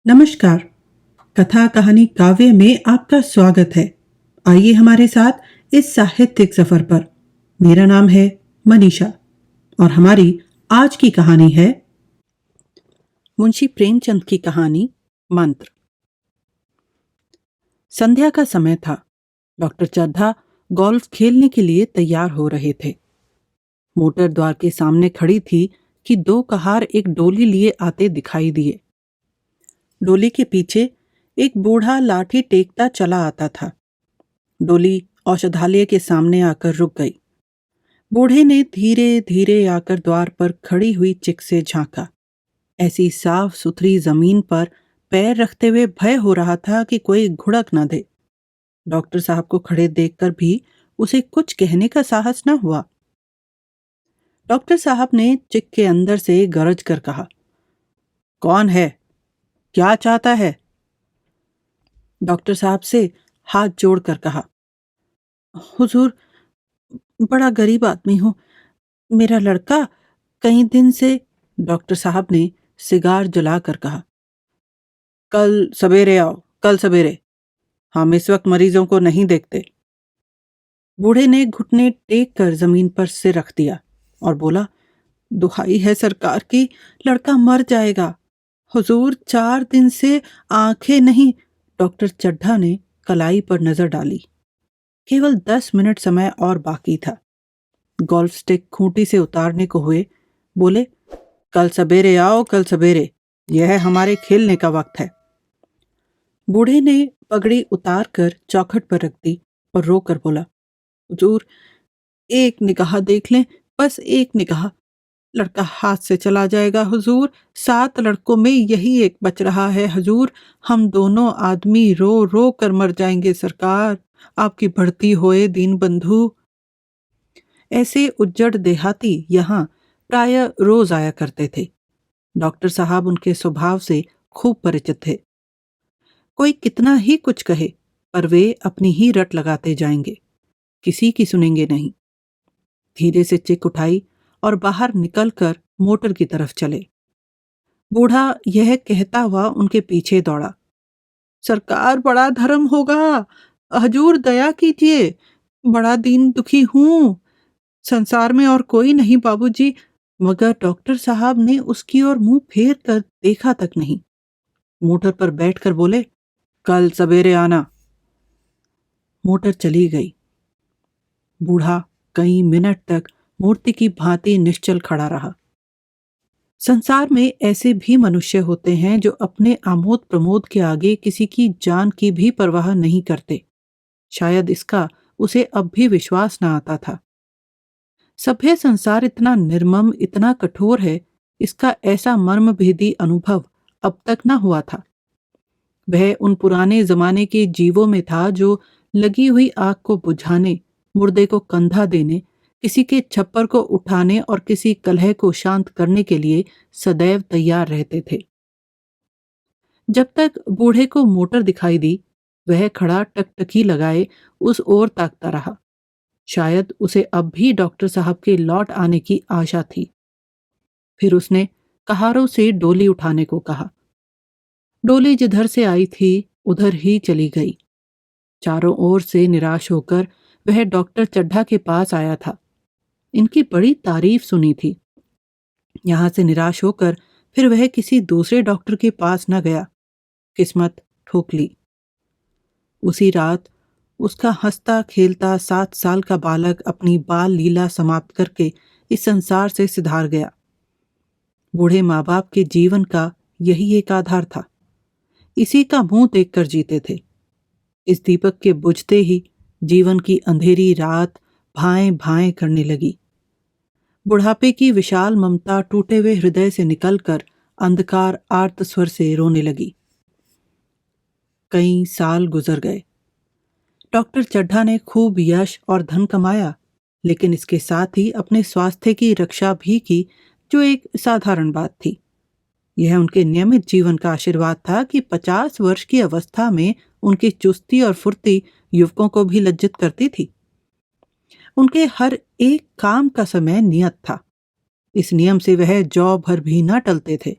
नमस्कार। कथा कहानी काव्य में आपका स्वागत है। आइए हमारे साथ इस साहित्यिक सफर पर। मेरा नाम है मनीषा और हमारी आज की कहानी है मुंशी प्रेमचंद की कहानी मंत्र। संध्या का समय था। डॉक्टर चड्ढा गोल्फ खेलने के लिए तैयार हो रहे थे। मोटर द्वार के सामने खड़ी थी कि दो कहार एक डोली लिए आते दिखाई दिए। डोली के पीछे एक बूढ़ा लाठी टेकता चला आता था। डोली औषधालय के सामने आकर रुक गई। बूढ़े ने धीरे धीरे आकर द्वार पर खड़ी हुई चिक से झांका। ऐसी साफ सुथरी जमीन पर पैर रखते हुए भय हो रहा था कि कोई घुड़क न दे। डॉक्टर साहब को खड़े देखकर भी उसे कुछ कहने का साहस न हुआ। डॉक्टर साहब ने चिक के अंदर से गरज कर कहा, कौन है? क्या चाहता है? डॉक्टर साहब से हाथ जोड़कर कहा, हुजूर, बड़ा गरीब आदमी हूं। मेरा लड़का कई दिन से। डॉक्टर साहब ने सिगार जलाकर कहा, कल सवेरे आओ, कल सवेरे। हम इस वक्त मरीजों को नहीं देखते। बूढ़े ने घुटने टेक कर जमीन पर सिर रख दिया और बोला, दुहाई है सरकार की, लड़का मर जाएगा। हुजूर, 4 दिन से आंखें नहीं। डॉक्टर चड्ढा ने कलाई पर नजर डाली। केवल 10 मिनट समय और बाकी था। गोल्फ स्टिक खूंटी से उतारने को हुए बोले, कल सवेरे आओ, कल सवेरे। यह हमारे खेलने का वक्त है। बूढ़े ने पगड़ी उतार कर चौखट पर रख दी और रोकर बोला, हुजूर, एक निगाह देख लें, बस एक निगाह। लड़का हाथ से चला जाएगा हुजूर। 7 लड़कों में यही एक बच रहा है हुजूर। हम दोनों आदमी रो रो कर मर जाएंगे सरकार। आपकी बढ़ती होए दीन बंधु। ऐसे उज्जड़ देहाती यहाँ प्राय रोज आया करते थे। डॉक्टर साहब उनके स्वभाव से खूब परिचित थे। कोई कितना ही कुछ कहे, पर वे अपनी ही रट लगाते जाएंगे, किसी की सुनेंगे नहीं। धीरे से चिक उठाई और बाहर निकलकर मोटर की तरफ चले। बूढ़ा यह कहता हुआ उनके पीछे दौड़ा, सरकार, बड़ा धर्म होगा, हजूर दया कीजिए, बड़ा दीन दुखी हूं। संसार में और कोई नहीं बाबूजी। मगर डॉक्टर साहब ने उसकी ओर मुंह फेर कर देखा तक नहीं। मोटर पर बैठकर बोले, कल सवेरे आना। मोटर चली गई। बूढ़ा कई मिनट तक मूर्ति की भांति निश्चल खड़ा रहा। संसार में ऐसे भी मनुष्य होते हैं जो अपने आमोद प्रमोद के आगे किसी की जान की भी परवाह नहीं करते। शायद इसका उसे अब भी विश्वास न आता था। सभ्य संसार इतना निर्मम, इतना कठोर है, इसका ऐसा मर्मभेदी अनुभव अब तक न हुआ था। वह उन पुराने जमाने के जीवों में था जो लगी हुई आग को बुझाने, मुर्दे को कंधा देने, किसी के छप्पर को उठाने और किसी कलह को शांत करने के लिए सदैव तैयार रहते थे। जब तक बूढ़े को मोटर दिखाई दी, वह खड़ा टकटकी लगाए उस ओर ताकता रहा। शायद उसे अब भी डॉक्टर साहब के लौट आने की आशा थी। फिर उसने कहारों से डोली उठाने को कहा। डोली जिधर से आई थी उधर ही चली गई। चारों ओर से निराश होकर वह डॉक्टर चड्ढा के पास आया था। इनकी बड़ी तारीफ सुनी थी। यहां से निराश होकर फिर वह किसी दूसरे डॉक्टर के पास न गया। किस्मत ठोक ली। उसी रात उसका हंसता खेलता 7 साल का बालक अपनी बाल लीला समाप्त करके इस संसार से सिधार गया। बूढ़े माँ बाप के जीवन का यही एक आधार था। इसी का मुंह देखकर जीते थे। इस दीपक के बुझते ही जीवन की अंधेरी रात भाएं भाएं करने लगी। बुढ़ापे की विशाल ममता टूटे हुए हृदय से निकलकर अंधकार आर्त स्वर से रोने लगी। कई साल गुजर गए। डॉक्टर चड्ढा ने खूब यश और धन कमाया, लेकिन इसके साथ ही अपने स्वास्थ्य की रक्षा भी की, जो एक साधारण बात थी। यह उनके नियमित जीवन का आशीर्वाद था कि 50 वर्ष की अवस्था में उनकी चुस्ती और फुर्ती युवकों को भी लज्जित करती थी। उनके हर एक काम का समय नियत था। इस नियम से वह जौ भर भी न टलते थे।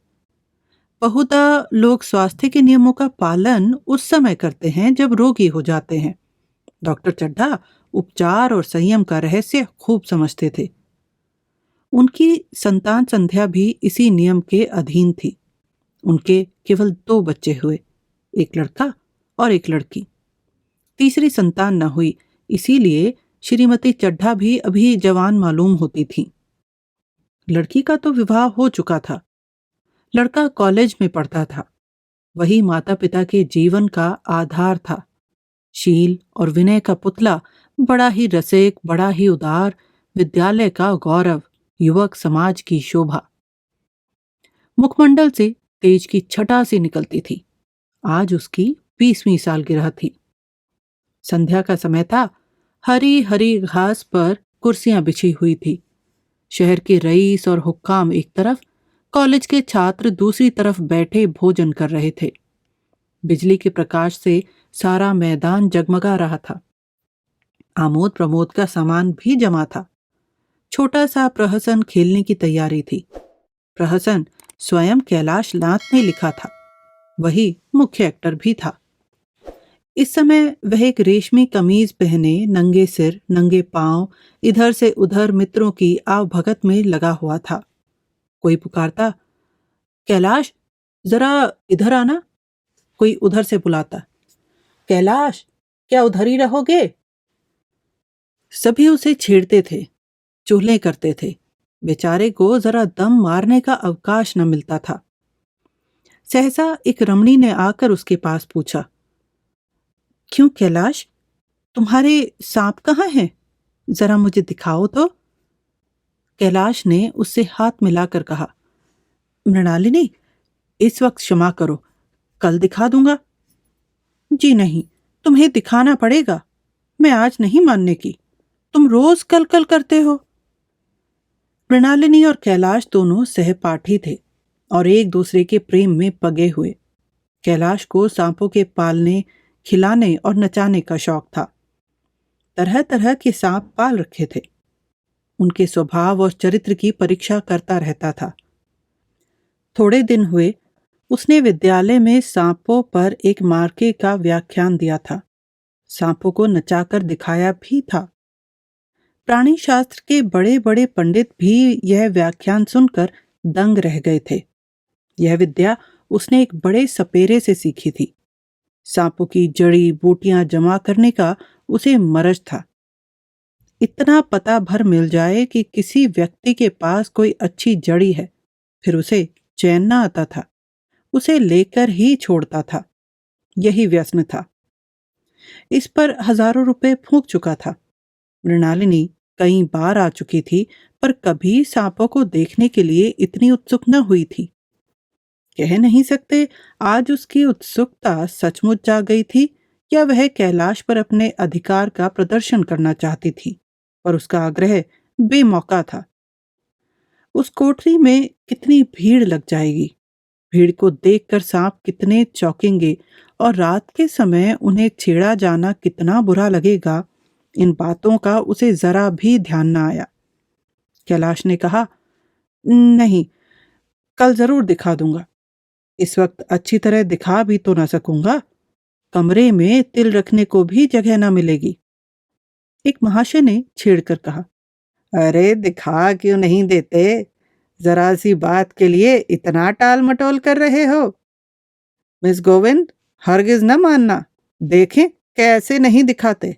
बहुधा लोग स्वास्थ्य के नियमों का पालन उस समय करते हैं जब रोगी हो जाते हैं। डॉक्टर चड्ढा उपचार और संयम का रहस्य खूब समझते थे। उनकी संतान संध्या भी इसी नियम के अधीन थी। उनके केवल 2 बच्चे हुए, एक लड़का और एक लड़की। तीसरी संतान न हुई, इसीलिए श्रीमती चड्ढा भी अभी जवान मालूम होती थी। लड़की का तो विवाह हो चुका था, लड़का कॉलेज में पढ़ता था। वही माता पिता के जीवन का आधार था। शील और विनय का पुतला, बड़ा ही रसिक, बड़ा ही उदार, विद्यालय का गौरव, युवक समाज की शोभा। मुखमंडल से तेज की छटा सी निकलती थी। आज उसकी 20वीं सालगिरह थी। संध्या का समय था। हरी हरी घास पर कुर्सियां बिछी हुई थी। शहर के रईस और हुक्काम एक तरफ, कॉलेज के छात्र दूसरी तरफ बैठे भोजन कर रहे थे। बिजली के प्रकाश से सारा मैदान जगमगा रहा था। आमोद प्रमोद का सामान भी जमा था। छोटा सा प्रहसन खेलने की तैयारी थी। प्रहसन स्वयं कैलाश नाथ ने लिखा था। वही मुख्य एक्टर भी था। इस समय वह एक रेशमी कमीज पहने, नंगे सिर नंगे पांव, इधर से उधर मित्रों की आवभगत में लगा हुआ था। कोई पुकारता, कैलाश जरा इधर आना। कोई उधर से बुलाता, कैलाश क्या उधर ही रहोगे। सभी उसे छेड़ते थे, चुगली करते थे। बेचारे को जरा दम मारने का अवकाश न मिलता था। सहसा एक रमणी ने आकर उसके पास पूछा, क्यों कैलाश, तुम्हारे सांप कहाँ हैं? जरा मुझे दिखाओ तो। कैलाश ने उससे हाथ मिलाकर कहा, मृणालिनी, इस वक्त क्षमा करो, कल दिखा दूंगा। जी नहीं, तुम्हें दिखाना पड़ेगा। मैं आज नहीं मानने की। तुम रोज कल कल करते हो। मृणालिनी और कैलाश दोनों सहपाठी थे और एक दूसरे के प्रेम में पगे हुए। कैलाश को सांपों के पालने, खिलाने और नचाने का शौक था। तरह तरह के सांप पाल रखे थे। उनके स्वभाव और चरित्र की परीक्षा करता रहता था। थोड़े दिन हुए, उसने विद्यालय में सांपों पर एक मार्के का व्याख्यान दिया था। सांपों को नचाकर दिखाया भी था। प्राणी शास्त्र के बड़े बड़े पंडित भी यह व्याख्यान सुनकर दंग रह गए थे। यह विद्या उसने एक बड़े सपेरे से सीखी थी। सांपों की जड़ी बूटियां जमा करने का उसे मरज था। इतना पता भर मिल जाए कि किसी व्यक्ति के पास कोई अच्छी जड़ी है, फिर उसे चैन न आता था। उसे लेकर ही छोड़ता था। यही व्यसन था। इस पर हजारों रुपए फूंक चुका था। मृणालिनी कई बार आ चुकी थी, पर कभी सांपों को देखने के लिए इतनी उत्सुक न हुई थी। कह नहीं सकते आज उसकी उत्सुकता सचमुच जाग गई थी या वह कैलाश पर अपने अधिकार का प्रदर्शन करना चाहती थी, पर उसका आग्रह बेमौका था। उस कोठरी में कितनी भीड़ लग जाएगी। भीड़ को देखकर सांप कितने चौंकेंगे और रात के समय उन्हें छेड़ा जाना कितना बुरा लगेगा। इन बातों का उसे जरा भी ध्यान न आया। कैलाश ने कहा, नहीं, कल जरूर दिखा दूंगा। इस वक्त अच्छी तरह दिखा भी तो ना सकूंगा। कमरे में तिल रखने को भी जगह ना मिलेगी। एक महाशय ने छेड़कर कहा, अरे दिखा क्यों नहीं देते? जरा सी बात के लिए इतना टाल मटोल कर रहे हो। मिस गोविंद, हरगिज न मानना, देखें कैसे नहीं दिखाते।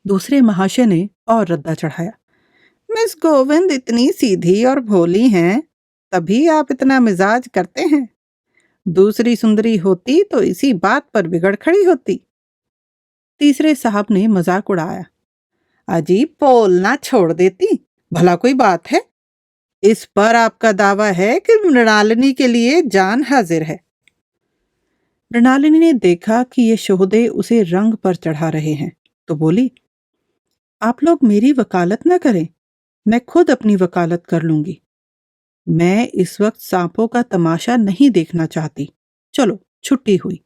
दूसरे महाशय ने और रद्दा चढ़ाया, मिस गोविंद इतनी सीधी और भोली हैं, तभी आप इतना मिजाज करते हैं। दूसरी सुंदरी होती तो इसी बात पर बिगड़ खड़ी होती। तीसरे साहब ने मजाक उड़ाया, अजीब बोलना छोड़ देती, भला कोई बात है? इस पर आपका दावा है कि मृणालिनी के लिए जान हाजिर है। मृणालिनी ने देखा कि ये शोहदे उसे रंग पर चढ़ा रहे हैं, तो बोली, आप लोग मेरी वकालत न करें, मैं खुद अपनी वकालत कर लूंगी। मैं इस वक्त सांपों का तमाशा नहीं देखना चाहती। चलो, छुट्टी हुई।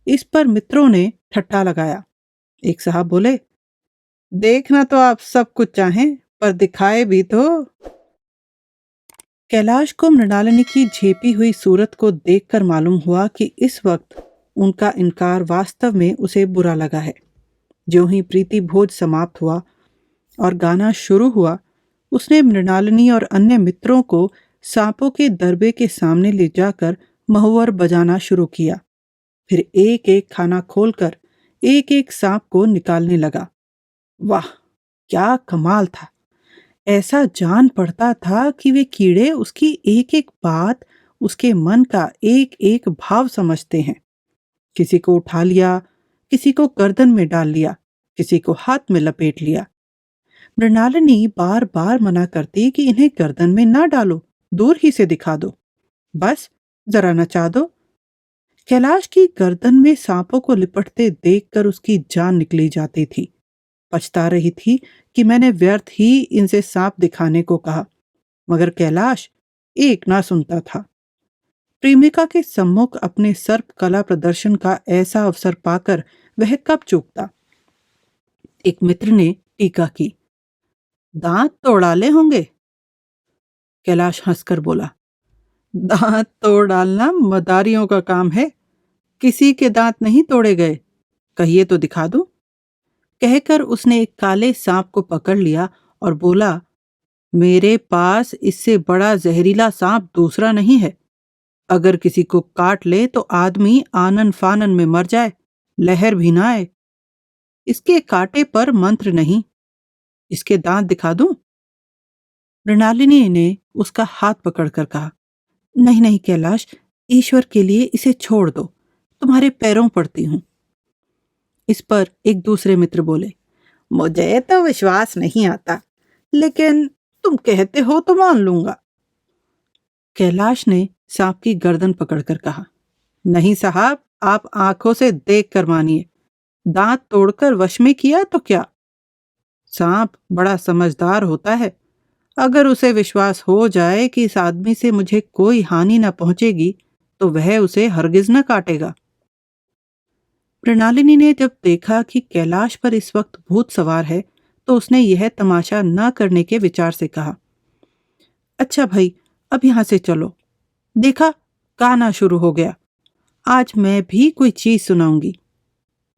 इस पर मित्रों ने ठट्टा लगाया। एक साहब बोले, देखना तो आप सब कुछ चाहें, पर दिखाए भी तो। कैलाश को मृणालिनी की झेपी हुई सूरत को देखकर मालूम हुआ कि इस वक्त उनका इनकार वास्तव में उसे बुरा लगा है। ज्यों ही प्रीति भोज समाप्त हुआ और गाना शुरू हुआ, उसने मृणालिनी और अन्य मित्रों को सांपों के दरबे के सामने ले जाकर महुवर बजाना शुरू किया। फिर एक एक खाना खोलकर एक एक सांप को निकालने लगा। वाह, क्या कमाल था! ऐसा जान पड़ता था कि वे कीड़े उसकी एक एक बात, उसके मन का एक एक भाव समझते हैं। किसी को उठा लिया, किसी को गर्दन में डाल लिया, किसी को हाथ में लपेट लिया। मृणालिनी बार बार मना करती कि इन्हें गर्दन में ना डालो, दूर ही से दिखा दो, बस जरा नचा दो। कैलाश की गर्दन में सांपों को लिपटते देखकर उसकी जान निकली जाती थी। पछता रही थी कि मैंने व्यर्थ ही इनसे सांप दिखाने को कहा, मगर कैलाश एक ना सुनता था। प्रेमिका के सम्मुख अपने सर्प कला प्रदर्शन का ऐसा अवसर पाकर वह कब चूकता। एक मित्र ने टीका की, दांत तोड़ डाले होंगे। कैलाश हंसकर बोला, दांत तोड़ डालना मदारियों का काम है, किसी के दांत नहीं तोड़े गए, कहिए तो दिखा दूं। कहकर उसने एक काले सांप को पकड़ लिया और बोला, मेरे पास इससे बड़ा जहरीला सांप दूसरा नहीं है। अगर किसी को काट ले तो आदमी आनन फानन में मर जाए, लहर भी ना आए। इसके काटे पर मंत्र नहीं, इसके दांत दिखा दूं। मृणालिनी ने उसका हाथ पकड़कर कहा, नहीं नहीं कैलाश, ईश्वर के लिए इसे छोड़ दो, तुम्हारे पैरों पड़ती हूं। इस पर एक दूसरे मित्र बोले, मुझे तो विश्वास नहीं आता, लेकिन तुम कहते हो तो मान लूंगा। कैलाश ने सांप की गर्दन पकड़कर कहा, नहीं साहब, आप आंखों से देख कर मानिए, दांत तोड़कर वश में किया तो क्या। सांप बड़ा समझदार होता है, अगर उसे विश्वास हो जाए कि इस आदमी से मुझे कोई हानि न पहुंचेगी तो वह उसे हरगिज न काटेगा। मृणालिनी ने जब देखा कि कैलाश पर इस वक्त भूत सवार है तो उसने यह तमाशा न करने के विचार से कहा, अच्छा भाई, अब यहां से चलो। देखा, गाना शुरू हो गया, आज मैं भी कोई चीज सुनाऊंगी।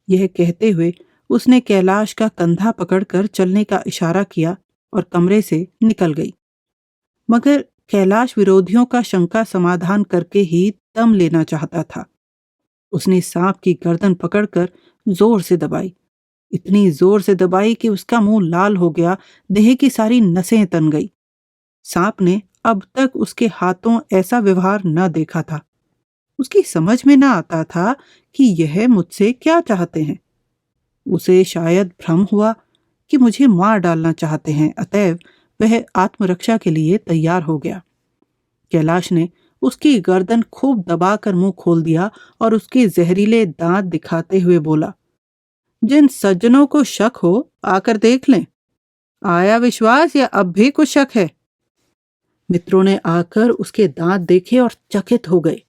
यह कहते हुए उसने कैलाश का कंधा पकड़कर चलने का इशारा किया और कमरे से निकल गई। मगर कैलाश विरोधियों का शंका समाधान करके ही दम लेना चाहता था। उसने सांप की गर्दन पकड़कर जोर से दबाई, इतनी जोर से दबाई कि उसका मुंह लाल हो गया, देह की सारी नसें तन गई। सांप ने अब तक उसके हाथों ऐसा व्यवहार न देखा था। उसकी समझ में न आता था कि यह मुझसे क्या चाहते हैं। उसे शायद भ्रम हुआ कि मुझे मार डालना चाहते हैं, अतएव वह आत्मरक्षा के लिए तैयार हो गया। कैलाश ने उसकी गर्दन खूब दबाकर मुंह खोल दिया और उसके जहरीले दांत दिखाते हुए बोला, जिन सज्जनों को शक हो आकर देख लें, आया विश्वास या अब भी कुछ शक है। मित्रों ने आकर उसके दांत देखे और चकित हो गए।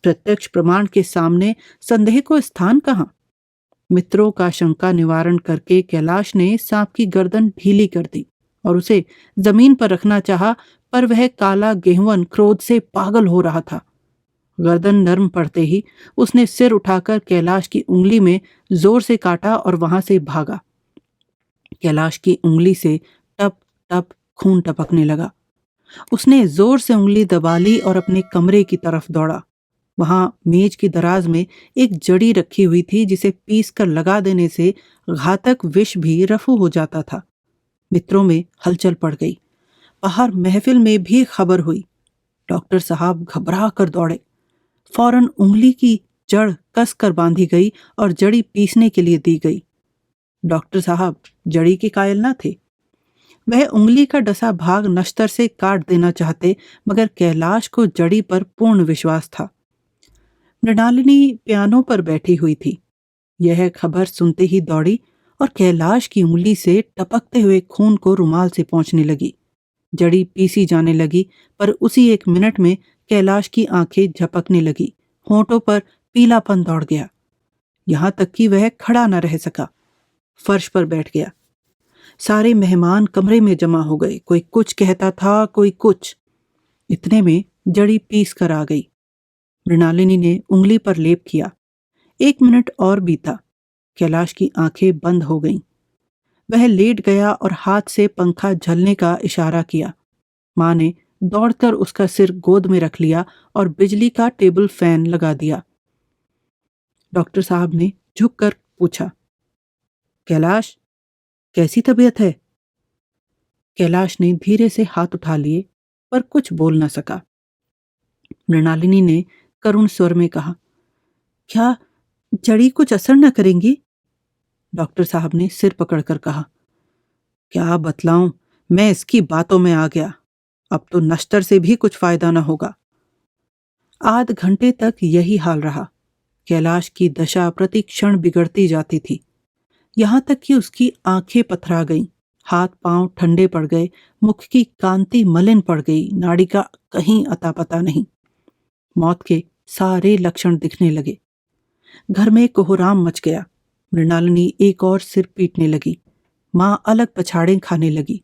प्रत्यक्ष प्रमाण के सामने संदेह को स्थान कहां। मित्रों का शंका निवारण करके कैलाश ने सांप की गर्दन ढीली कर दी और उसे जमीन पर रखना चाहा, पर वह काला गेहवन क्रोध से पागल हो रहा था। गर्दन नर्म पड़ते ही उसने सिर उठाकर कैलाश की उंगली में जोर से काटा और वहां से भागा। कैलाश की उंगली से टप टप खून टपकने लगा। उसने जोर से उंगली दबा ली और अपने कमरे की तरफ दौड़ा। वहां मेज की दराज में एक जड़ी रखी हुई थी, जिसे पीस कर लगा देने से घातक विष भी रफू हो जाता था। मित्रों में हलचल पड़ गई। बाहर महफिल में भी खबर हुई। डॉक्टर साहब घबरा कर दौड़े। फौरन उंगली की जड़ कस कर बांधी गई और जड़ी पीसने के लिए दी गई। डॉक्टर साहब जड़ी के कायल न थे। वह उंगली का डसा भाग नश्तर से काट देना चाहते, मगर कैलाश को जड़ी पर पूर्ण विश्वास था। मृणालिनी पियानो पर बैठी हुई थी। यह खबर सुनते ही दौड़ी और कैलाश की उंगली से टपकते हुए खून को रुमाल से पोंछने लगी। जड़ी पीसी जाने लगी, पर उसी एक मिनट में कैलाश की आंखें झपकने लगी, होंठों पर पीलापन दौड़ गया, यहां तक कि वह खड़ा न रह सका, फर्श पर बैठ गया। सारे मेहमान कमरे में जमा हो गए। कोई कुछ कहता था, कोई कुछ। इतने में जड़ी पीस कर आ गई। मृणालिनी ने उंगली पर लेप किया। 1 मिनट और बीता। कैलाश की आंखें बंद हो गईं। वह लेट गया और हाथ से पंखा झलने का इशारा किया। माँ ने दौड़कर उसका सिर गोद में रख लिया और बिजली का टेबल फैन लगा दिया। डॉक्टर साहब ने झुककर पूछा, कैलाश, कैसी तबीयत है? कैलाश ने धीरे से हाथ उठा लिए पर कुछ बोल न सका। मृणालिनी ने करुण स्वर में कहा, क्या जड़ी कुछ असर न करेंगी? डॉक्टर साहब ने सिर पकड़कर कहा, क्या बतलाऊं, मैं इसकी बातों में आ गया। अब तो नश्तर से भी कुछ फायदा न होगा। आध घंटे तक यही हाल रहा। कैलाश की दशा प्रति क्षण बिगड़ती जाती थी, यहां तक कि उसकी आंखें पथरा गईं, हाथ पांव ठंडे पड़ गए, मुख की कांति मलिन पड़ गई, नाड़ी का कहीं अता पता नहीं। मौत के सारे लक्षण दिखने लगे। घर में कोहराम मच गया। मृणालिनी एक और सिर पीटने लगी। माँ अलग पछाड़े खाने लगी।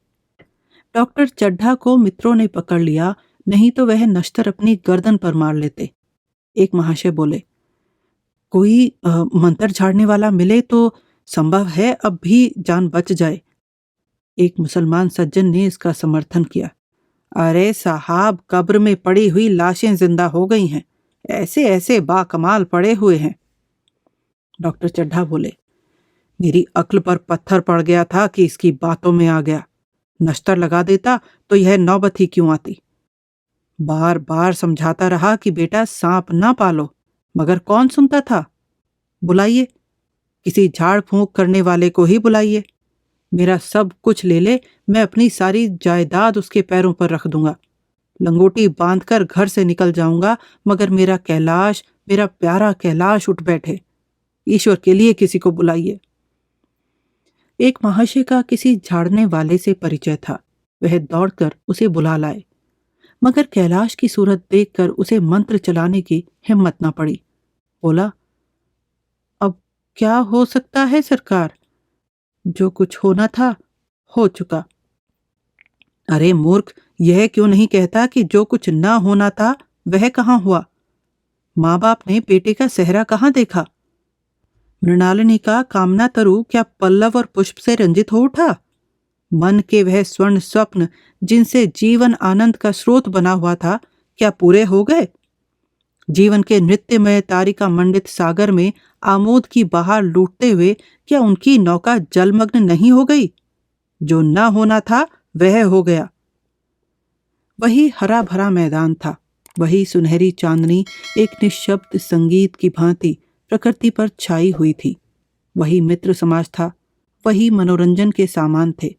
डॉक्टर चड्ढा को मित्रों ने पकड़ लिया, नहीं तो वह नश्तर अपनी गर्दन पर मार लेते। एक महाशय बोले, कोई मंत्र झाड़ने वाला मिले तो संभव है अब भी जान बच जाए। एक मुसलमान सज्जन ने इसका समर्थन किया। अरे साहब, कब्र में पड़ी हुई लाशें जिंदा हो गई हैं, ऐसे ऐसे बाकमाल पड़े हुए हैं। डॉक्टर चड्ढा बोले, मेरी अक्ल पर पत्थर पड़ गया था कि इसकी बातों में आ गया। नश्तर लगा देता तो यह नौबत ही क्यों आती। बार बार समझाता रहा कि बेटा सांप ना पालो, मगर कौन सुनता था। बुलाइए, किसी झाड़ फूंक करने वाले को ही बुलाइए। मेरा सब कुछ ले ले, मैं अपनी सारी जायदाद उसके पैरों पर रख दूंगा। लंगोटी बांधकर घर से निकल जाऊंगा, मगर मेरा कैलाश, मेरा प्यारा कैलाश उठ बैठे। ईश्वर के लिए किसी को बुलाइए। एक महाशय का किसी झाड़ने वाले से परिचय था। वह दौड़कर उसे बुला लाए, मगर कैलाश की सूरत देखकर उसे मंत्र चलाने की हिम्मत न पड़ी। बोला, अब क्या हो सकता है सरकार? जो कुछ होना था हो चुका। अरे मूर्ख, यह क्यों नहीं कहता कि जो कुछ ना होना था वह कहाँ हुआ? माँ बाप ने बेटे का सेहरा कहाँ देखा? मृणालिनी का कामना तरु क्या पल्लव और पुष्प से रंजित हो उठा? मन के वह स्वर्ण स्वप्न जिनसे जीवन आनंद का स्रोत बना हुआ था, क्या पूरे हो गए? जीवन के नृत्यमय तारिका मंडित सागर में आमोद की बहार लूटते हुए क्या उनकी नौका जलमग्न नहीं हो गई? जो ना होना था वह हो गया। वही हरा भरा मैदान था, वही सुनहरी चांदनी एक निशब्द संगीत की भांति प्रकृति पर छाई हुई थी। वही मित्र समाज था, वही मनोरंजन के सामान थे,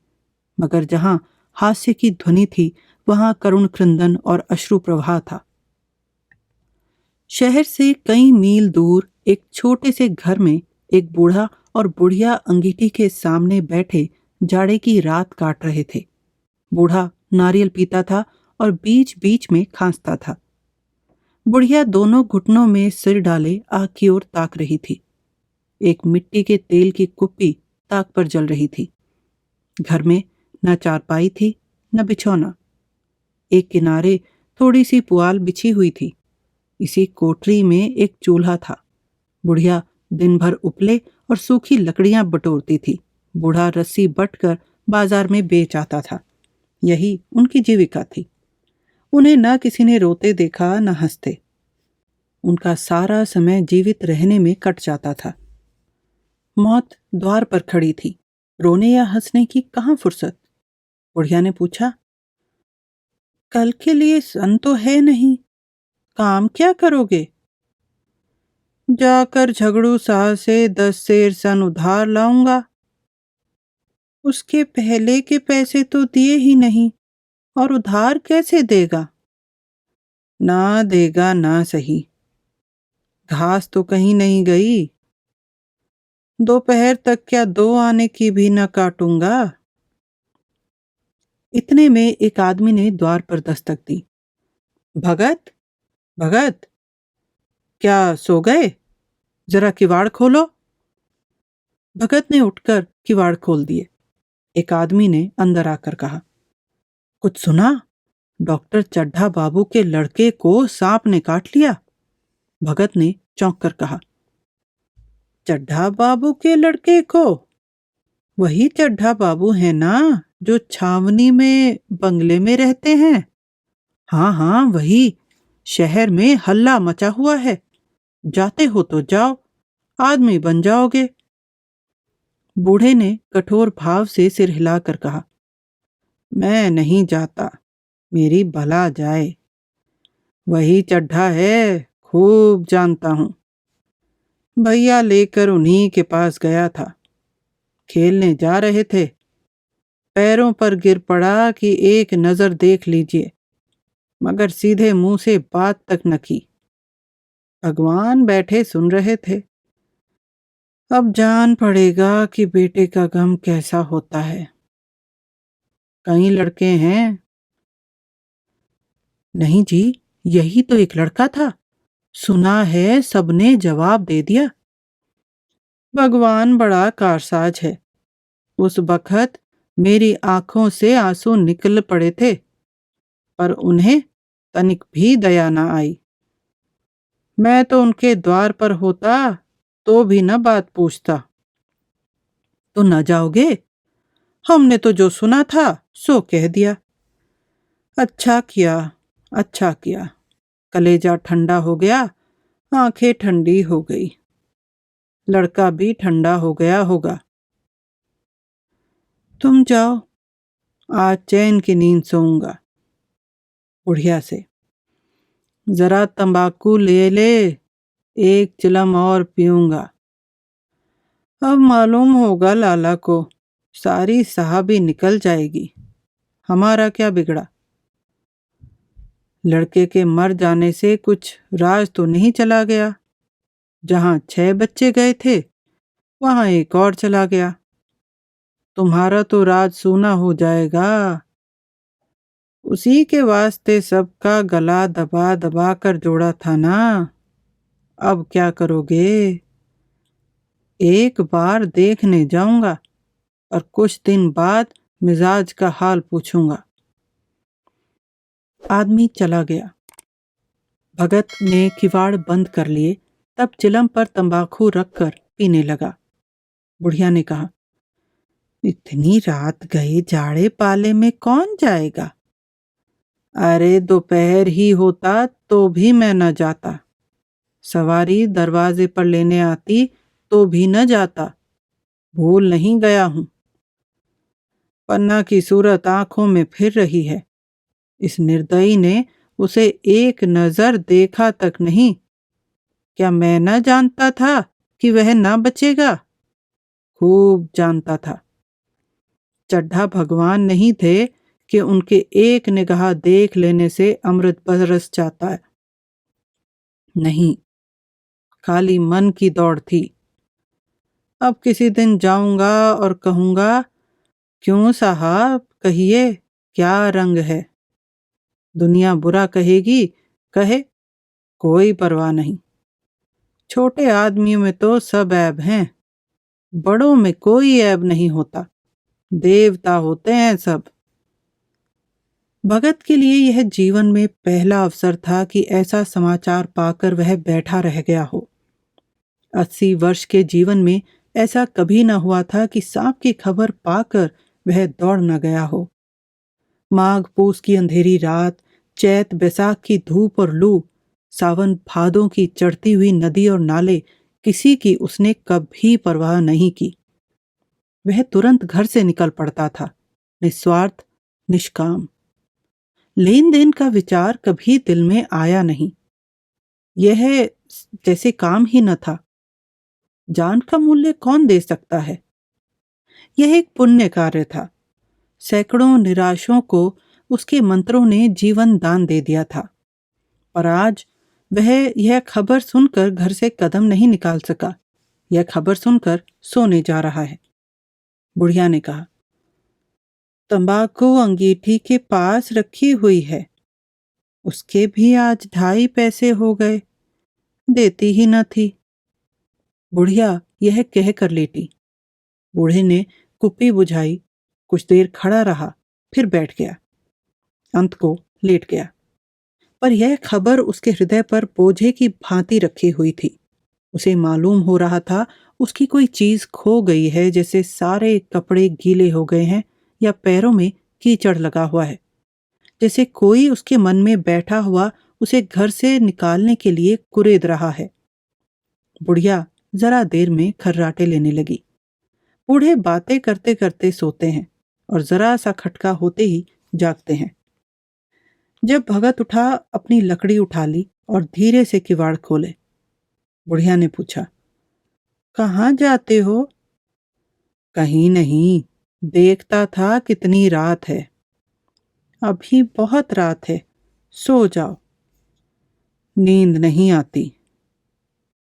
मगर जहां हास्य की ध्वनि थी वहां करुण क्रंदन और अश्रु प्रवाह था। शहर से कई मील दूर एक छोटे से घर में एक बूढ़ा और बुढ़िया अंगीठी के सामने बैठे जाड़े की रात काट रहे थे। बूढ़ा नारियल पीता था और बीच बीच में खांसता था। बुढ़िया दोनों घुटनों में सिर डाले आग की ओर ताक रही थी। एक मिट्टी के तेल की कुप्पी ताक पर जल रही थी। घर में न चारपाई थी न बिछौना। एक किनारे थोड़ी सी पुआल बिछी हुई थी। इसी कोठरी में एक चूल्हा था। बुढ़िया दिन भर उपले और सूखी लकड़ियां बटोरती थी। बूढ़ा रस्सी बटकर बाजार में बेच आता था। यही उनकी जीविका थी। उन्हें न किसी ने रोते देखा न हंसते। उनका सारा समय जीवित रहने में कट जाता था। मौत द्वार पर खड़ी थी। रोने या हंसने की कहाँ फुर्सत। बुढ़िया ने पूछा, कल के लिए सन तो है नहीं, काम क्या करोगे? जाकर झगड़ू साह से 10 सेर सन उधार लाऊंगा। उसके पहले के पैसे तो दिए ही नहीं, और उधार कैसे देगा? ना देगा ना सही। घास तो कहीं नहीं गई। दोपहर तक क्या 2 आने की भी न काटूंगा। इतने में एक आदमी ने द्वार पर दस्तक दी। भगत, भगत, क्या सो गए? जरा किवाड़ खोलो। भगत ने उठकर किवाड़ खोल दिए। एक आदमी ने अंदर आकर कहा, कुछ सुना? डॉक्टर चड्ढा बाबू के लड़के को सांप ने काट लिया? भगत ने चौंक कर कहा। चड्ढा बाबू के लड़के को? वही चड्ढा बाबू है ना जो छावनी में बंगले में रहते हैं? हाँ हाँ वही। शहर में हल्ला मचा हुआ है। जाते हो तो जाओ, आदमी बन जाओगे। बूढ़े ने कठोर भाव से सिर हिलाकर कहा, मैं नहीं जाता, मेरी भला जाए। वही चड्ढा है, खूब जानता हूं। भैया लेकर उन्हीं के पास गया था। खेलने जा रहे थे, पैरों पर गिर पड़ा कि एक नजर देख लीजिए, मगर सीधे मुंह से बात तक न की। भगवान बैठे सुन रहे थे। अब जान पड़ेगा कि बेटे का गम कैसा होता है। कई लड़के हैं? नहीं जी, यही तो एक लड़का था। सुना है सबने जवाब दे दिया। भगवान बड़ा कारसाज है। उस बखत मेरी आंखों से आंसू निकल पड़े थे, पर उन्हें तनिक भी दया न आई। मैं तो उनके द्वार पर होता तो भी न बात पूछता। तो न जाओगे? हमने तो जो सुना था सो कह दिया। अच्छा किया, अच्छा किया। कलेजा ठंडा हो गया, आंखें ठंडी हो गई। लड़का भी ठंडा हो गया होगा। तुम जाओ, आज चैन की नींद सोऊंगा। बुढ़िया से, जरा तंबाकू ले ले, एक चिलम और पीऊंगा। अब मालूम होगा लाला को, सारी साहबी निकल जाएगी। हमारा क्या बिगड़ा? लड़के के मर जाने से कुछ राज तो नहीं चला गया। जहां 6 बच्चे गए थे वहां एक और चला गया। तुम्हारा तो राज सूना हो जाएगा। उसी के वास्ते सबका गला दबा दबा कर जोड़ा था ना। अब क्या करोगे? एक बार देखने जाऊंगा और कुछ दिन बाद मिजाज का हाल पूछूंगा। आदमी चला गया। भगत ने किवाड़ बंद कर लिए, तब चिलम पर तंबाकू रखकर पीने लगा। बुढ़िया ने कहा, इतनी रात गए जाड़े पाले में कौन जाएगा? अरे दोपहर ही होता तो भी मैं न जाता। सवारी दरवाजे पर लेने आती तो भी न जाता। भूल नहीं गया हूं। पन्ना की सूरत आंखों में फिर रही है। इस निर्दयी ने उसे एक नजर देखा तक नहीं। क्या मैं न जानता था कि वह न बचेगा? खूब जानता था। चड्ढा भगवान नहीं थे कि उनके एक निगाह देख लेने से अमृत बरस जाता है। नहीं, खाली मन की दौड़ थी। अब किसी दिन जाऊंगा और कहूंगा, क्यों साहब कहिए, क्या रंग है? दुनिया बुरा कहेगी, कहे, कोई परवाह नहीं। छोटे आदमियों में तो सब ऐब हैं, बड़ों में कोई ऐब नहीं होता। देवता होते हैं सब। भगत के लिए यह जीवन में पहला अवसर था कि ऐसा समाचार पाकर वह बैठा रह गया हो। 80 वर्ष के जीवन में ऐसा कभी न हुआ था कि सांप की खबर पाकर वह दौड़ न गया हो। माघ पूस की अंधेरी रात, चैत बैसाख की धूप और लू, सावन भादों की चढ़ती हुई नदी और नाले, किसी की उसने कभी परवाह नहीं की। वह तुरंत घर से निकल पड़ता था, निस्वार्थ, निष्काम। लेन देन का विचार कभी दिल में आया नहीं। यह जैसे काम ही न था। जान का मूल्य कौन दे सकता है? यह एक पुण्य कार्य था। सैकड़ों निराशों को उसके मंत्रों ने जीवन दान दे दिया था। पर आज वह यह खबर सुनकर घर से कदम नहीं निकाल सका। यह खबर सुनकर सोने जा रहा है। बुढ़िया ने कहा, तंबाकू अंगीठी के पास रखी हुई है, उसके भी आज 2.5 पैसे हो गए, देती ही न थी। बुढ़िया यह कहकर लेटी। बूढ़े ने कुप्पी बुझाई, कुछ देर खड़ा रहा, फिर बैठ गया। अंत को लेट गया। पर यह खबर उसके हृदय पर बोझे की भांति रखी हुई थी। उसे मालूम हो रहा था उसकी कोई चीज खो गई है, जैसे सारे कपड़े गीले हो गए हैं या पैरों में कीचड़ लगा हुआ है, जैसे कोई उसके मन में बैठा हुआ उसे घर से निकालने के लिए कुरेद रहा है। बुढ़िया जरा देर में खर्राटे लेने लगी। बूढ़े बातें करते करते सोते हैं और जरा सा खटका होते ही जागते हैं। जब भगत उठा, अपनी लकड़ी उठा ली और धीरे से किवाड़ खोले। बुढ़िया ने पूछा, कहाँ जाते हो? कहीं नहीं, देखता था कितनी रात है। अभी बहुत रात है, सो जाओ। नींद नहीं आती।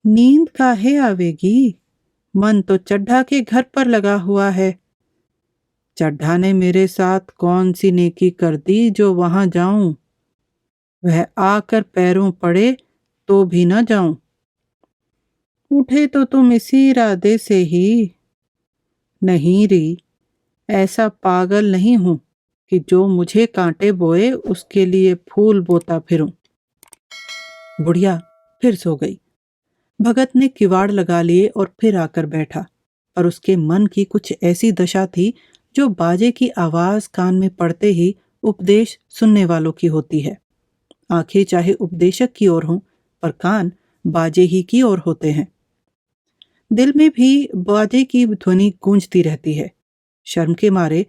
नींद काहे आवेगी? मन तो चड्ढा के घर पर लगा हुआ है। चड्ढा ने मेरे साथ कौन सी नेकी कर दी जो वहां जाऊं? वह आकर पैरों पड़े तो भी न जाऊं। उठे तो तुम इसी इरादे से ही। नहीं री, ऐसा पागल नहीं हूं कि जो मुझे कांटे बोए उसके लिए फूल बोता फिरूं। बुढ़िया फिर सो गई। भगत ने किवाड़ लगा लिए और फिर आकर बैठा, पर उसके मन की कुछ ऐसी दशा थी जो बाजे की आवाज कान में पड़ते ही उपदेश सुनने वालों की होती है। आंखें चाहे उपदेशक की ओर हों, पर कान बाजे ही की ओर होते हैं। दिल में भी बाजे की ध्वनि गूंजती रहती है। शर्म के मारे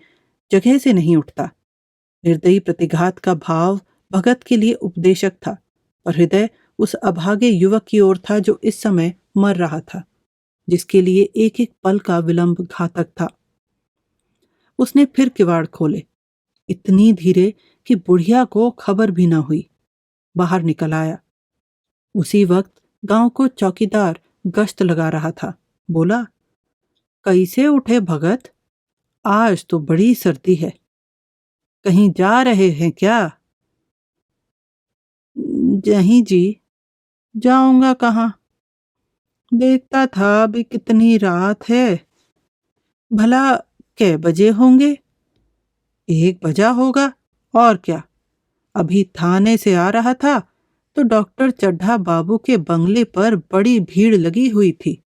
जगह से नहीं उठता। निर्दयी प्रतिघात का भाव भगत के लिए उपदेशक था, पर हृदय उस अभागे युवक की ओर था जो इस समय मर रहा था, जिसके लिए एक एक पल का विलंब घातक था। उसने फिर किवाड़ खोले, इतनी धीरे कि बुढ़िया को खबर भी न हुई। बाहर निकल आया। उसी वक्त गांव को चौकीदार गश्त लगा रहा था। बोला, कैसे उठे भगत? आज तो बड़ी सर्दी है। कहीं जा रहे हैं क्या? नहीं जी। जाऊंगा कहाँ? देखता था अभी कितनी रात है। भला कै बजे होंगे? 1 बजा होगा। और क्या, अभी थाने से आ रहा था तो डॉक्टर चड्ढा बाबू के बंगले पर बड़ी भीड़ लगी हुई थी।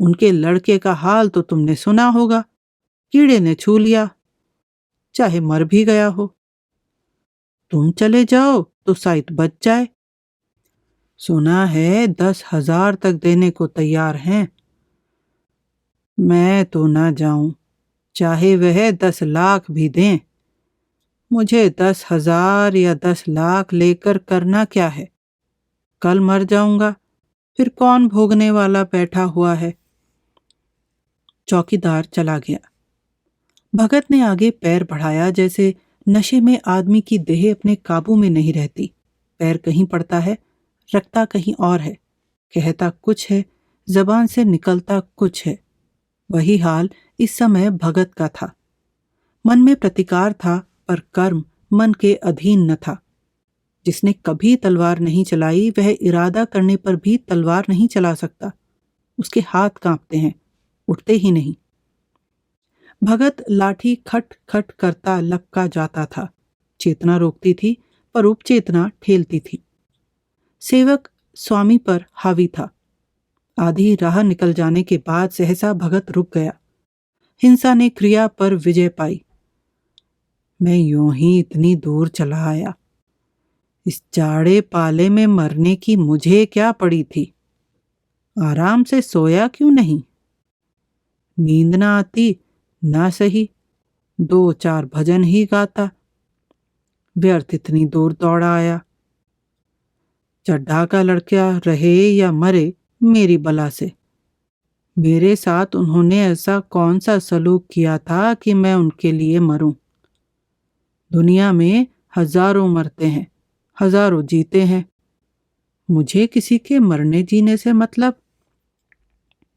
उनके लड़के का हाल तो तुमने सुना होगा। कीड़े ने छू लिया, चाहे मर भी गया हो। तुम चले जाओ तो शायद बच जाए। सुना है 10,000 तक देने को तैयार हैं। मैं तो ना जाऊं, चाहे वह 10 लाख भी दें। मुझे 10,000 या 10 लाख लेकर करना क्या है? कल मर जाऊंगा, फिर कौन भोगने वाला बैठा हुआ है? चौकीदार चला गया। भगत ने आगे पैर बढ़ाया, जैसे नशे में आदमी की देह अपने काबू में नहीं रहती। पैर कहीं पड़ता है, रखता कहीं और है, कहता कुछ है, जबान से निकलता कुछ है। वही हाल इस समय भगत का था। मन में प्रतिकार था, पर कर्म मन के अधीन न था। जिसने कभी तलवार नहीं चलाई, वह इरादा करने पर भी तलवार नहीं चला सकता। उसके हाथ कांपते हैं, उठते ही नहीं। भगत लाठी खट खट करता लपका जाता था। चेतना रोकती थी, पर उपचेतना ठेलती थी। सेवक स्वामी पर हावी था। आधी राह निकल जाने के बाद सहसा भगत रुक गया। हिंसा ने क्रिया पर विजय पाई। मैं यूं ही इतनी दूर चला आया। इस जाड़े पाले में मरने की मुझे क्या पड़ी थी? आराम से सोया क्यों नहीं? नींद ना आती ना सही, 2-4 भजन ही गाता। व्यर्थ इतनी दूर दौड़ा आया। चड्ढा का लड़का रहे या मरे, मेरी बला से। मेरे साथ उन्होंने ऐसा कौन सा सलूक किया था कि मैं उनके लिए मरूं? दुनिया में हजारों मरते हैं, हजारों जीते हैं। मुझे किसी के मरने जीने से मतलब?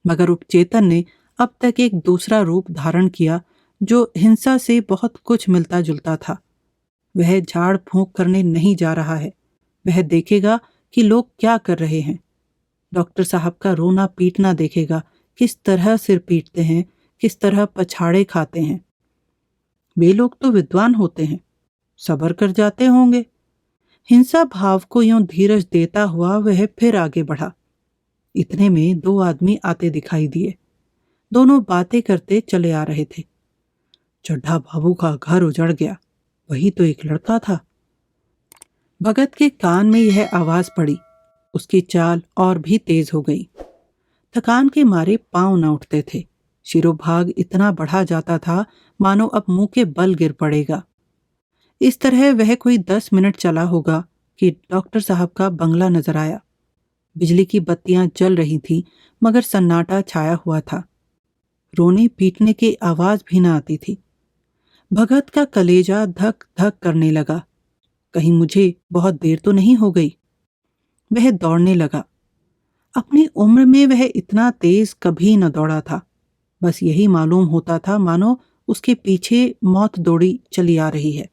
मगर उपचेतन ने अब तक एक दूसरा रूप धारण किया, जो हिंसा से बहुत कुछ मिलता जुलता था। वह झाड़ फूंक करने नहीं जा रहा है। वह देखेगा कि लोग क्या कर रहे हैं। डॉक्टर साहब का रोना पीटना देखेगा, किस तरह सिर पीटते हैं, किस तरह पछाड़े खाते हैं। वे लोग तो विद्वान होते हैं, सब्र कर जाते होंगे, हिंसा भाव को यूं धीरज देता हुआ वह फिर आगे बढ़ा। इतने में दो आदमी आते दिखाई दिए। दोनों बातें करते चले आ रहे थे। चड्ढा बाबू का घर उजड़ गया, वही तो एक लड़का था। भगत के कान में यह आवाज पड़ी। उसकी चाल और भी तेज हो गई। थकान के मारे पांव न उठते थे। शिरोभाग इतना बढ़ा जाता था मानो अब मुंह के बल गिर पड़ेगा। इस तरह वह कोई 10 मिनट चला होगा कि डॉक्टर साहब का बंगला नजर आया। बिजली की बत्तियां जल रही थी मगर सन्नाटा छाया हुआ था। रोने पीटने की आवाज भी न आती थी। भगत का कलेजा धक धक करने लगा। कहीं मुझे बहुत देर तो नहीं हो गई। वह दौड़ने लगा। अपनी उम्र में वह इतना तेज कभी न दौड़ा था। बस यही मालूम होता था मानो उसके पीछे मौत दौड़ी चली आ रही है।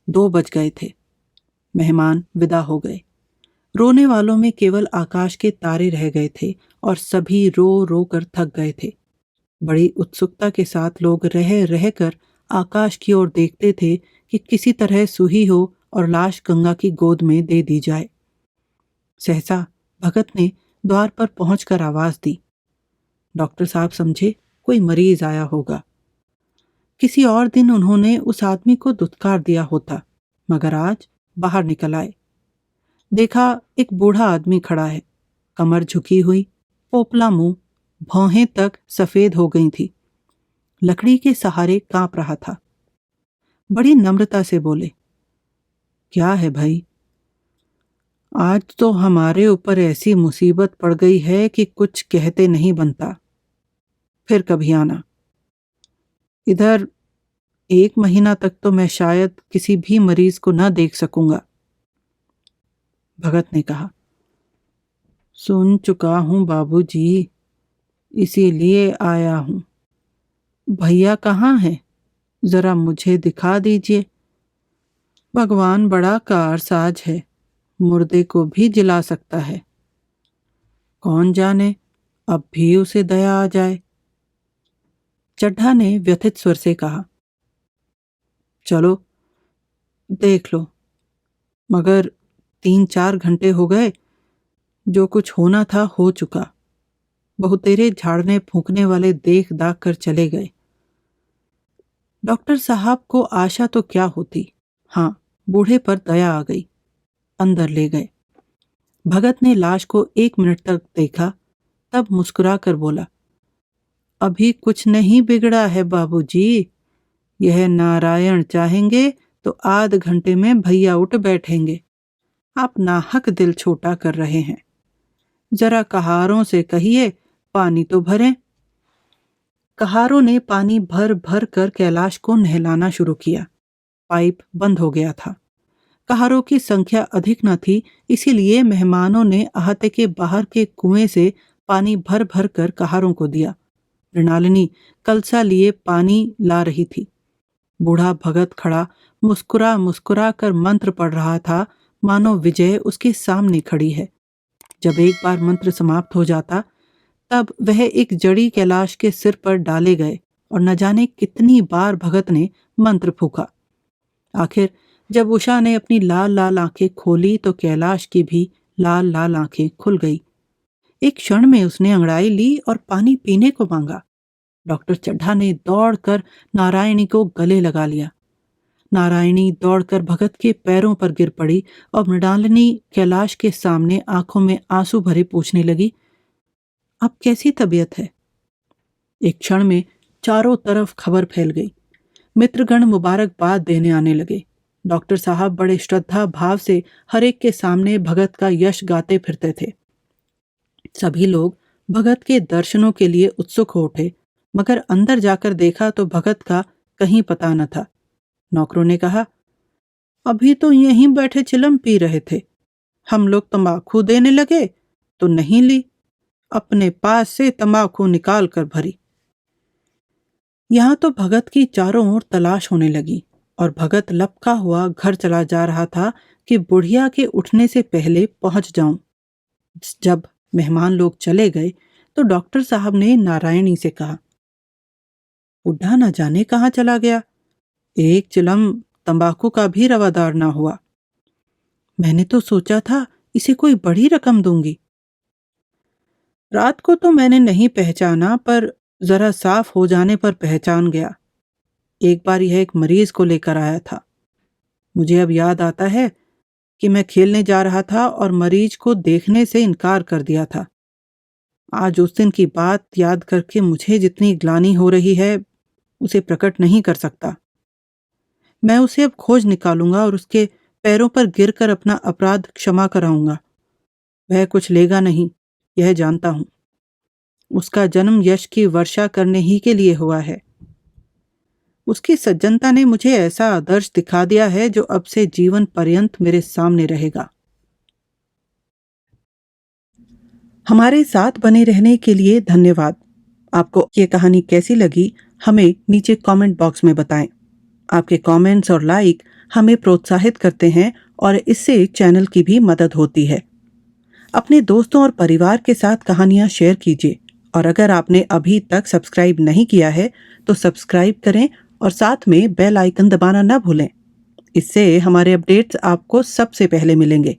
2 बज गए थे। मेहमान विदा हो गए। रोने वालों में केवल आकाश के तारे रह गए थे और सभी रो रो कर थक गए थे। बड़ी उत्सुकता के साथ लोग रह रह कर आकाश की ओर देखते थे कि किसी तरह सूही हो और लाश गंगा की गोद में दे दी जाए। सहसा भगत ने द्वार पर पहुंचकर आवाज दी। डॉक्टर साहब समझे कोई मरीज आया होगा। किसी और दिन उन्होंने उस आदमी को दुत्कार दिया होता, मगर आज बाहर निकल आए। देखा एक बूढ़ा आदमी खड़ा है, कमर झुकी हुई, पोपला मुंह, भौहें तक सफेद हो गई थी। लकड़ी के सहारे कांप रहा था। बड़ी नम्रता से बोले, क्या है भाई? आज तो हमारे ऊपर ऐसी मुसीबत पड़ गई है कि कुछ कहते नहीं बनता। फिर कभी आना। इधर 1 महीना तक तो मैं शायद किसी भी मरीज को न देख सकूंगा। भगत ने कहा, सुन चुका हूं बाबूजी, इसीलिए आया हूं। भैया कहाँ हैं? जरा मुझे दिखा दीजिए। भगवान बड़ा कारसाज है, मुर्दे को भी जिला सकता है। कौन जाने अब भी उसे दया आ जाए। चड्ढा ने व्यथित स्वर से कहा, चलो देख लो, मगर 3-4 घंटे हो गए। जो कुछ होना था हो चुका। बहुतेरे झाड़ने फूंकने वाले देख दाख कर चले गए। डॉक्टर साहब को आशा तो क्या होती, हाँ, बूढ़े पर दया आ गई। अंदर ले गए। भगत ने लाश को 1 मिनट तक देखा, तब मुस्कुरा कर बोला, अभी कुछ नहीं बिगड़ा है बाबूजी। यह नारायण चाहेंगे तो आध घंटे में भैया उठ बैठेंगे। आप नाहक दिल छोटा कर रहे हैं। जरा कहारों से कहिए पानी तो भरें। कहारों ने पानी भर भर कर कैलाश को नहलाना शुरू किया। पाइप बंद हो गया था। कहारों की संख्या अधिक न थी, इसीलिए मेहमानों ने अहाते के बाहर के कुएं से पानी भर भर कर कहारों को दिया। मृणालिनी कलसा लिए पानी ला रही थी। बूढ़ा भगत खड़ा मुस्कुरा मुस्कुरा कर मंत्र पढ़ रहा था, मानो विजय उसके सामने खड़ी है। जब एक बार मंत्र समाप्त हो जाता तब वह एक जड़ी कैलाश के सिर पर डाले गए और न जाने कितनी बार भगत ने मंत्र फूका। आखिर जब उषा ने अपनी लाल लाल आंखें खोली तो कैलाश की भी लाल लाल आंखें खुल गई। एक क्षण में उसने अंगड़ाई ली और पानी पीने को मांगा। डॉक्टर चड्ढा ने दौड़कर नारायणी को गले लगा लिया। नारायणी दौड़कर भगत के पैरों पर गिर पड़ी और मृणालिनी कैलाश के सामने आंखों में आंसू भरे पूछने लगी, अब कैसी तबीयत है? एक क्षण में चारों तरफ खबर फैल गई। मित्रगण मुबारकबाद देने आने लगे। डॉक्टर साहब बड़े श्रद्धा भाव से हर एक के सामने भगत का यश गाते फिरते थे। सभी लोग भगत के दर्शनों के लिए उत्सुक हो उठे, मगर अंदर जाकर देखा तो भगत का कहीं पता न था। नौकरों ने कहा, अभी तो यहीं बैठे चिलम पी रहे थे। हम लोग तंबाकू देने लगे तो नहीं ली, अपने पास से तंबाकू निकाल कर भरी। यहां तो भगत की चारों ओर तलाश होने लगी और भगत लपका हुआ घर चला जा रहा था कि बुढ़िया के उठने से पहले पहुंच जाऊं। जब मेहमान लोग चले गए तो डॉक्टर साहब ने नारायणी से कहा, बुढ़ा न जाने कहाँ चला गया। एक चिलम तंबाकू का भी रवादार ना हुआ। मैंने तो सोचा था इसे कोई बड़ी रकम दूंगी। रात को तो मैंने नहीं पहचाना, पर जरा साफ हो जाने पर पहचान गया। एक बार यह एक मरीज को लेकर आया था। मुझे अब याद आता है कि मैं खेलने जा रहा था और मरीज को देखने से इनकार कर दिया था। आज उस दिन की बात याद करके मुझे जितनी ग्लानि हो रही है, उसे प्रकट नहीं कर सकता। मैं उसे अब खोज निकालूंगा और उसके पैरों पर गिरकर अपना अपराध क्षमा कराऊंगा। वह कुछ लेगा नहीं, यह जानता हूं। उसका जन्म यश की वर्षा करने ही के लिए हुआ है। उसकी सज्जनता ने मुझे ऐसा आदर्श दिखा दिया है जो अब से जीवन पर्यंत मेरे सामने रहेगा। हमारे साथ बने रहने के लिए धन्यवाद। आपको ये कहानी कैसी लगी, हमें नीचे कमेंट बॉक्स में बताएं। आपके कमेंट्स और लाइक हमें प्रोत्साहित करते हैं और इससे चैनल की भी मदद होती है। अपने दोस्तों और परिवार के साथ कहानियां शेयर कीजिए, और अगर आपने अभी तक सब्सक्राइब नहीं किया है तो सब्सक्राइब करें और साथ में बेल आइकन दबाना ना भूलें। इससे हमारे अपडेट्स आपको सबसे पहले मिलेंगे।